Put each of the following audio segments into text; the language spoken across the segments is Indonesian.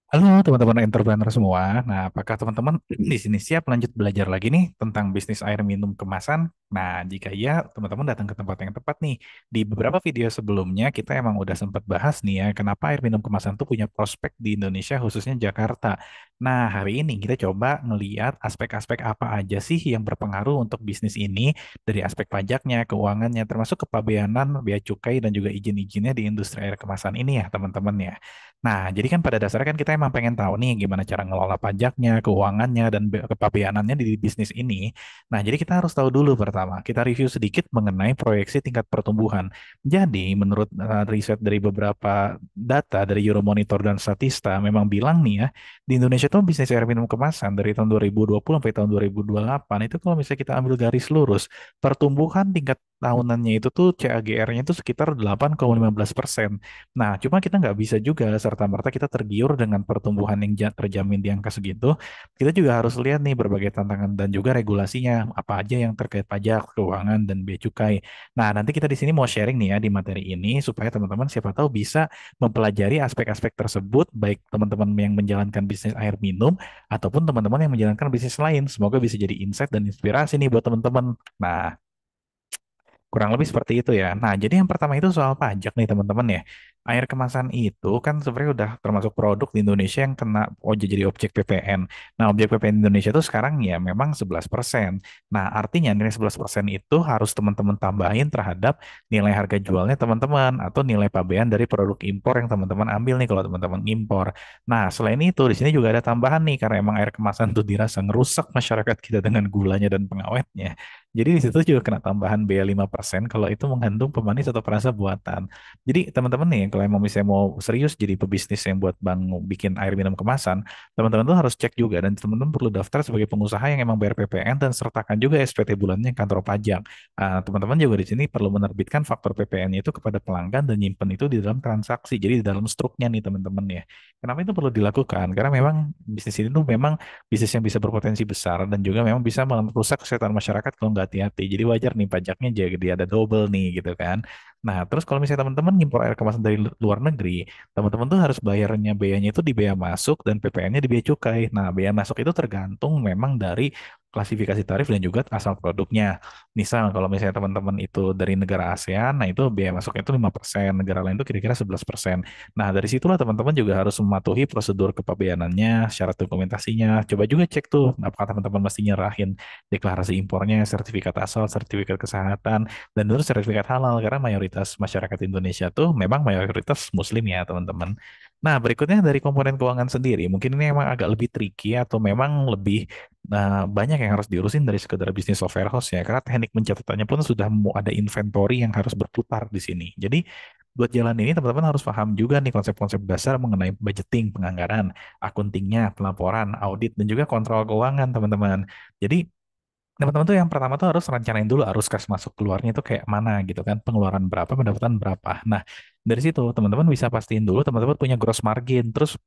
Halo teman-teman entrepreneur semua. Nah, apakah teman-teman di sini siap lanjut belajar lagi nih tentang bisnis air minum kemasan? Nah, jika iya, teman-teman datang ke tempat yang tepat nih. Di beberapa video sebelumnya kita emang udah sempat bahas nih ya, kenapa air minum kemasan tuh punya prospek di Indonesia, khususnya Jakarta. Nah, hari ini kita coba ngeliat aspek-aspek apa aja sih yang berpengaruh untuk bisnis ini dari aspek pajaknya, keuangannya, termasuk kepabeanan, bea cukai, dan juga izin-izinnya di industri air kemasan ini ya, teman-teman ya. Nah, jadi kan pada dasarnya kan kita emang pengen tahu nih gimana cara ngelola pajaknya, keuangannya, dan kepabeanannya di bisnis ini. Nah, jadi kita harus tahu dulu pertama, kita review sedikit mengenai proyeksi tingkat pertumbuhan. Jadi, menurut riset dari beberapa data dari Euromonitor dan Statista, memang bilang nih ya, di Indonesia tuh bisnis air minum kemasan dari tahun 2020 sampai tahun 2028, itu kalau misalnya kita ambil garis lurus, pertumbuhan tingkat tahunannya itu tuh CAGR-nya itu sekitar 8,15%. Nah, cuma kita nggak bisa juga serta-merta kita tergiur dengan pertumbuhan yang terjamin di angka segitu. Kita juga harus lihat nih berbagai tantangan dan juga regulasinya, apa aja yang terkait pajak, keuangan, dan bea cukai. Nah, nanti kita di sini mau sharing nih ya di materi ini supaya teman-teman siapa tahu bisa mempelajari aspek-aspek tersebut, baik teman-teman yang menjalankan bisnis air minum ataupun teman-teman yang menjalankan bisnis lain. Semoga bisa jadi insight dan inspirasi nih buat teman-teman. Nah, kurang lebih seperti itu ya. Nah, jadi yang pertama itu soal pajak nih teman-teman ya. Air kemasan itu kan sebenarnya udah termasuk produk di Indonesia yang kena jadi objek PPN. Nah, objek PPN di Indonesia itu sekarang ya memang 11%. Nah, artinya nilai 11% itu harus teman-teman tambahin terhadap nilai harga jualnya teman-teman atau nilai pabean dari produk impor yang teman-teman ambil nih kalau teman-teman impor. Nah, selain itu di sini juga ada tambahan nih karena emang air kemasan tuh dirasa ngerusak masyarakat kita dengan gulanya dan pengawetnya. Jadi di situ juga kena tambahan biaya 5% kalau itu mengandung pemanis atau perasa buatan. Jadi teman-teman nih, kalau emang misalnya mau serius jadi pebisnis yang buat bang bikin air minum kemasan, teman-teman tuh harus cek juga dan teman-teman perlu daftar sebagai pengusaha yang emang bayar PPN dan sertakan juga SPT bulannya ke kantor pajak. Teman-teman juga di sini perlu menerbitkan faktur PPN itu kepada pelanggan dan nyimpen itu di dalam transaksi. Jadi di dalam struknya nih teman-teman ya. Kenapa itu perlu dilakukan? Karena memang bisnis ini tuh memang bisnis yang bisa berpotensi besar dan juga memang bisa merusak kesehatan masyarakat kalau nggak hati-hati. Jadi wajar nih pajaknya jadi ada double nih gitu kan. Nah, terus kalau misalnya teman-teman ngimpor air kemasan dari luar negeri, teman-teman tuh harus bayarnya beanya itu di bea masuk dan PPN-nya di bea cukai. Nah, bea masuk itu tergantung memang dari klasifikasi tarif dan juga asal produknya. Misal kalau misalnya teman-teman itu dari negara ASEAN, nah itu biaya masuknya itu 5%, negara lain itu kira-kira 11%. Nah, dari situlah teman-teman juga harus mematuhi prosedur kepabeanannya, syarat dokumentasinya. Coba juga cek tuh, apakah teman-teman mesti nyerahin deklarasi impornya, sertifikat asal, sertifikat kesehatan, dan itu sertifikat halal, karena mayoritas masyarakat Indonesia tuh memang mayoritas muslim ya, teman-teman. Nah, berikutnya dari komponen keuangan sendiri, mungkin ini emang agak lebih tricky atau memang lebih banyak yang harus diurusin dari sekedar bisnis software house ya, karena teknik pencatatannya pun sudah mau ada inventory yang harus berputar di sini. Jadi buat jalan ini teman-teman harus paham juga nih konsep-konsep dasar mengenai budgeting, penganggaran, akuntingnya, pelaporan, audit, dan juga kontrol keuangan teman-teman. Jadi teman-teman tuh yang pertama tuh harus rencanain dulu arus kas masuk keluarnya itu kayak mana gitu kan, pengeluaran berapa, pendapatan berapa. Nah, dari situ teman-teman bisa pastiin dulu teman-teman punya gross margin, terus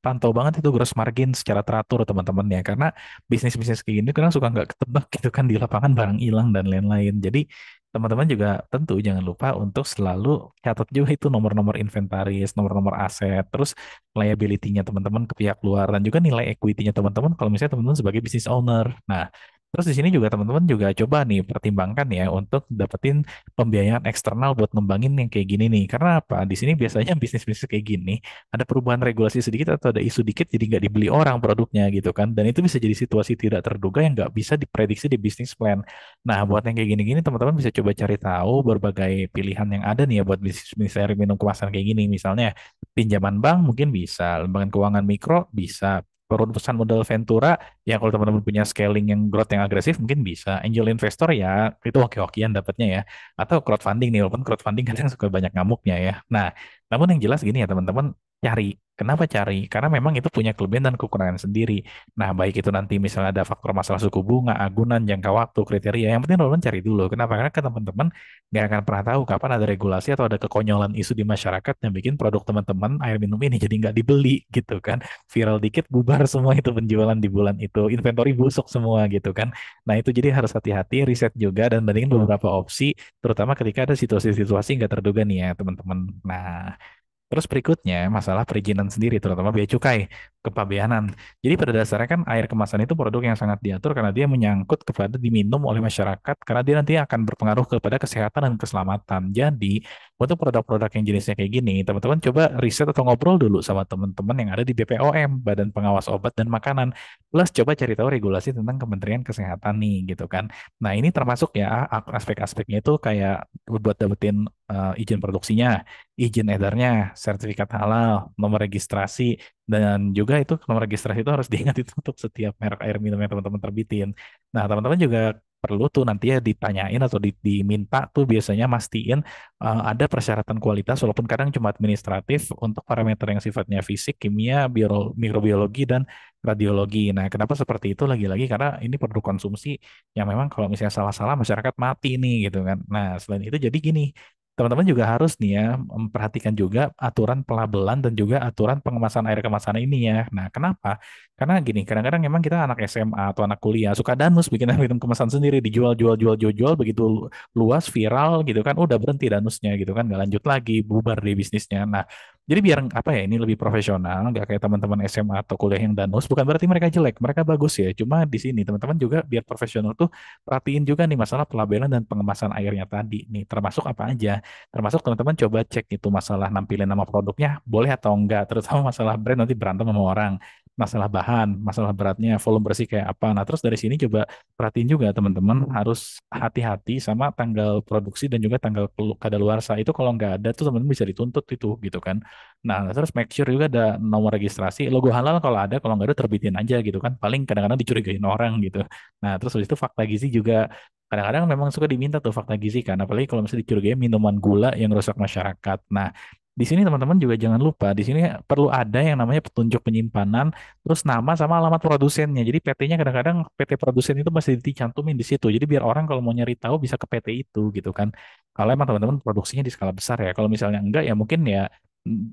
pantau banget itu gross margin secara teratur teman-teman ya, karena bisnis-bisnis kayak gini kan suka nggak ketebak gitu kan, di lapangan barang hilang dan lain-lain. Jadi teman-teman juga tentu jangan lupa untuk selalu catat juga itu nomor-nomor inventaris, nomor-nomor aset, terus liability-nya teman-teman ke pihak luar, dan juga nilai equity-nya teman-teman kalau misalnya teman-teman sebagai business owner. Nah, terus di sini juga teman-teman juga coba nih pertimbangkan ya untuk dapetin pembiayaan eksternal buat ngembangin yang kayak gini nih. Karena apa? Di sini biasanya bisnis-bisnis kayak gini ada perubahan regulasi sedikit atau ada isu dikit jadi nggak dibeli orang produknya gitu kan. Dan itu bisa jadi situasi tidak terduga yang nggak bisa diprediksi di bisnis plan. Nah, buat yang kayak gini-gini teman-teman bisa coba cari tahu berbagai pilihan yang ada nih ya buat bisnis air minum kemasan kayak gini. Misalnya pinjaman bank mungkin bisa, lembaga keuangan mikro bisa, perusahaan modal Ventura ya kalau teman-teman punya scaling yang growth yang agresif mungkin bisa. Angel investor ya itu hoki-hokian dapatnya ya. Atau crowdfunding nih, walaupun crowdfunding kadang suka banyak ngamuknya ya. Nah, namun yang jelas gini ya teman-teman, cari. Kenapa cari? Karena memang itu punya kelebihan dan kekurangan sendiri. Nah, baik itu nanti misalnya ada faktor masalah suku bunga, agunan, jangka waktu, kriteria. Yang penting teman-teman cari dulu. Kenapa? Karena kan teman-teman nggak akan pernah tahu kapan ada regulasi atau ada kekonyolan isu di masyarakat yang bikin produk teman-teman air minum ini jadi nggak dibeli gitu kan, viral dikit bubar semua itu penjualan di bulan itu, inventory busuk semua gitu kan. Nah itu jadi harus hati-hati, riset juga dan bandingin beberapa opsi, terutama ketika ada situasi-situasi nggak terduga nih ya teman-teman. Nah, Terus berikutnya masalah perizinan sendiri, terutama bea cukai, kepabeanan. Jadi pada dasarnya kan air kemasan itu produk yang sangat diatur karena dia menyangkut kepada diminum oleh masyarakat karena dia nanti akan berpengaruh kepada kesehatan dan keselamatan. Jadi untuk produk-produk yang jenisnya kayak gini, teman-teman coba riset atau ngobrol dulu sama teman-teman yang ada di BPOM, Badan Pengawas Obat dan Makanan. Plus coba cari tahu regulasi tentang Kementerian Kesehatan nih gitu kan. Nah ini termasuk ya aspek-aspeknya itu kayak buat dapetin izin produksinya, izin edarnya, sertifikat halal, nomor registrasi, dan juga itu nomor registrasi itu harus diingat itu untuk setiap merek air minum yang teman-teman terbitin. Nah, teman-teman juga perlu tuh nanti ya ditanyain atau diminta tuh biasanya mastiin ada persyaratan kualitas walaupun kadang cuma administratif untuk parameter yang sifatnya fisik, kimia, mikrobiologi, dan radiologi. Nah, kenapa seperti itu? Lagi-lagi karena ini produk konsumsi yang memang kalau misalnya salah-salah masyarakat mati nih gitu kan. Nah, selain itu jadi gini, teman-teman juga harus nih ya memperhatikan juga aturan pelabelan dan juga aturan pengemasan air kemasan ini ya. Nah, kenapa? Karena gini, kadang-kadang memang kita anak SMA atau anak kuliah suka danus bikin air minum kemasan sendiri, dijual, jual, jual, jual, jual begitu luas, viral gitu kan, udah berhenti danusnya gitu kan, nggak lanjut lagi, bubar di bisnisnya. Nah, jadi biar apa ya, ini lebih profesional, nggak kayak teman-teman SMA atau kuliah yang danus, bukan berarti mereka jelek, mereka bagus ya. Cuma di sini teman-teman juga biar profesional tuh perhatiin juga nih masalah pelabelan dan pengemasan airnya tadi nih, termasuk apa aja. Termasuk teman-teman coba cek itu masalah nampilin nama produknya boleh atau enggak, terutama masalah brand nanti berantem sama orang. Masalah bahan, masalah beratnya, volume bersih kayak apa. Nah, terus dari sini coba perhatiin juga teman-teman harus hati-hati sama tanggal produksi dan juga tanggal kadaluarsa. Itu kalau nggak ada tuh teman-teman bisa dituntut itu gitu kan. Nah, terus make sure juga ada nomor registrasi, logo halal kalau ada, kalau nggak ada terbitin aja gitu kan. Paling kadang-kadang dicurigain orang gitu. Nah, terus habis itu fakta gizi juga kadang-kadang memang suka diminta tuh fakta gizi kan, apalagi kalau misalnya dicurigai minuman gula yang rusak masyarakat. Nah, di sini teman-teman juga jangan lupa, di sini perlu ada yang namanya petunjuk penyimpanan, terus nama sama alamat produsennya. Jadi PT-nya kadang-kadang PT produsen itu masih dicantumin di situ. Jadi biar orang kalau mau nyari tahu bisa ke PT itu gitu kan. Kalau emang teman-teman produksinya di skala besar ya. Kalau misalnya enggak ya mungkin ya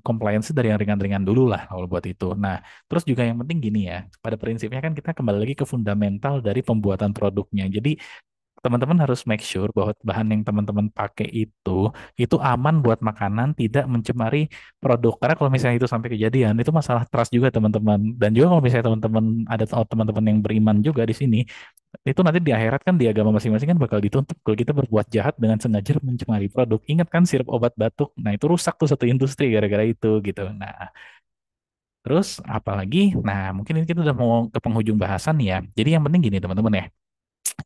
compliance dari yang ringan-ringan dulu lah kalau buat itu. Nah, terus juga yang penting gini ya, pada prinsipnya kan kita kembali lagi ke fundamental dari pembuatan produknya. Jadi teman-teman harus make sure bahwa bahan yang teman-teman pakai itu aman buat makanan, tidak mencemari produk. Karena kalau misalnya itu sampai kejadian, itu masalah trust juga teman-teman. Dan juga kalau misalnya teman-teman ada teman-teman yang beriman juga di sini, itu nanti di akhirat kan di agama masing-masing kan bakal dituntut kalau kita berbuat jahat dengan sengaja mencemari produk. Ingat kan sirup obat batuk? Nah, itu rusak tuh satu industri gara-gara itu gitu. Nah, terus apalagi? Nah, mungkin ini kita udah mau ke penghujung bahasan nih ya. Jadi yang penting gini teman-teman ya.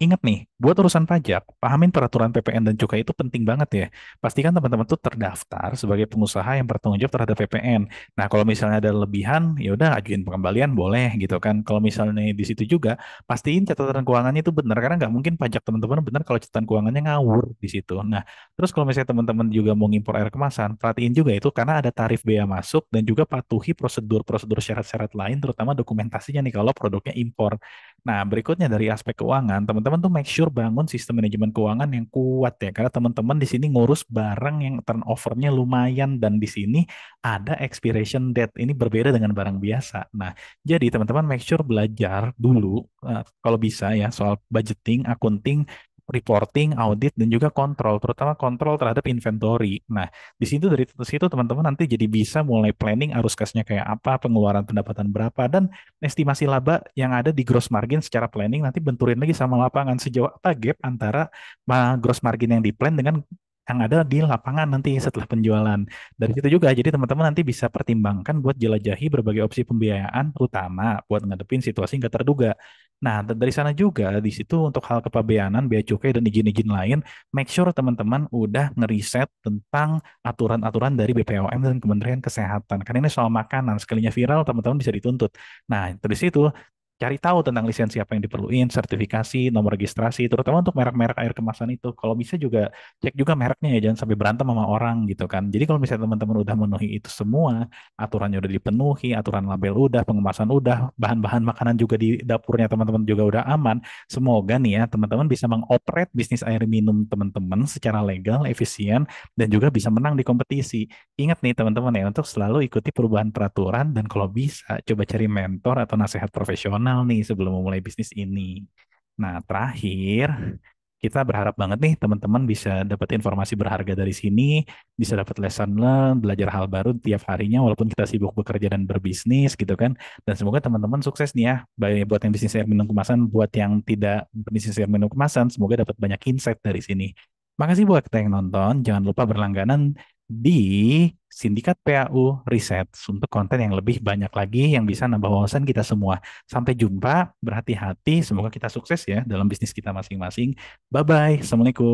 Ingat nih, buat urusan pajak, pahamin peraturan PPN dan cukai itu penting banget ya. Pastikan teman-teman tuh terdaftar sebagai pengusaha yang bertanggung jawab terhadap PPN. Nah, kalau misalnya ada lebihan, ya udah ajuin pengembalian boleh gitu kan. Kalau misalnya di situ juga, pastiin catatan keuangannya itu benar karena nggak mungkin pajak teman-teman benar kalau catatan keuangannya ngawur di situ. Nah, terus kalau misalnya teman-teman juga mau ngimpor air kemasan, perhatiin juga itu karena ada tarif bea masuk dan juga patuhi prosedur-prosedur syarat-syarat lain, terutama dokumentasinya nih kalau produknya impor. Nah, berikutnya dari aspek keuangan, teman-teman tuh make sure bangun sistem manajemen keuangan yang kuat ya, karena teman-teman di sini ngurus barang yang turnovernya lumayan dan di sini ada expiration date. Ini berbeda dengan barang biasa. Nah, jadi teman-teman make sure belajar dulu kalau bisa ya soal budgeting, accounting, reporting, audit dan juga kontrol, terutama kontrol terhadap inventory. Nah, di situ dari situ teman-teman nanti jadi bisa mulai planning arus kasnya kayak apa, pengeluaran pendapatan berapa dan estimasi laba yang ada di gross margin secara planning nanti benturin lagi sama lapangan sejauh apa gap antara gross margin yang di plan dengan yang ada di lapangan nanti setelah penjualan. Dari situ juga, jadi teman-teman nanti bisa pertimbangkan buat jelajahi berbagai opsi pembiayaan, utama buat ngadepin situasi nggak terduga. Nah, dari sana juga, di situ untuk hal kepabeanan, bea cukai, dan izin-izin lain, make sure teman-teman udah ngeriset tentang aturan-aturan dari BPOM dan Kementerian Kesehatan. Karena ini soal makanan, sekalinya viral, teman-teman bisa dituntut. Nah, dari situ cari tahu tentang lisensi apa yang diperluin, sertifikasi, nomor registrasi, terutama untuk merek-merek air kemasan itu. Kalau bisa juga cek juga mereknya ya, jangan sampai berantem sama orang gitu kan. Jadi kalau misalnya teman-teman udah memenuhi itu semua, aturannya udah dipenuhi, aturan label udah, pengemasan udah, bahan-bahan makanan juga di dapurnya teman-teman juga udah aman. Semoga nih ya teman-teman bisa mengoperate bisnis air minum teman-teman secara legal, efisien, dan juga bisa menang di kompetisi. Ingat nih teman-teman ya, untuk selalu ikuti perubahan peraturan dan kalau bisa coba cari mentor atau nasihat profesional nih sebelum memulai bisnis ini. Nah, terakhir, kita berharap banget nih teman-teman bisa dapat informasi berharga dari sini, bisa dapat lesson learn, belajar hal baru tiap harinya walaupun kita sibuk bekerja dan berbisnis gitu kan. Dan semoga teman-teman sukses nih ya, baik buat yang bisnis air minum kemasan, buat yang tidak bisnis air minum kemasan, semoga dapat banyak insight dari sini. Makasih buat kita yang nonton, jangan lupa berlangganan di Sindikat PAU Research untuk konten yang lebih banyak lagi yang bisa nambah wawasan kita semua. Sampai jumpa, berhati-hati, semoga kita sukses ya dalam bisnis kita masing-masing. Bye-bye, Assalamualaikum.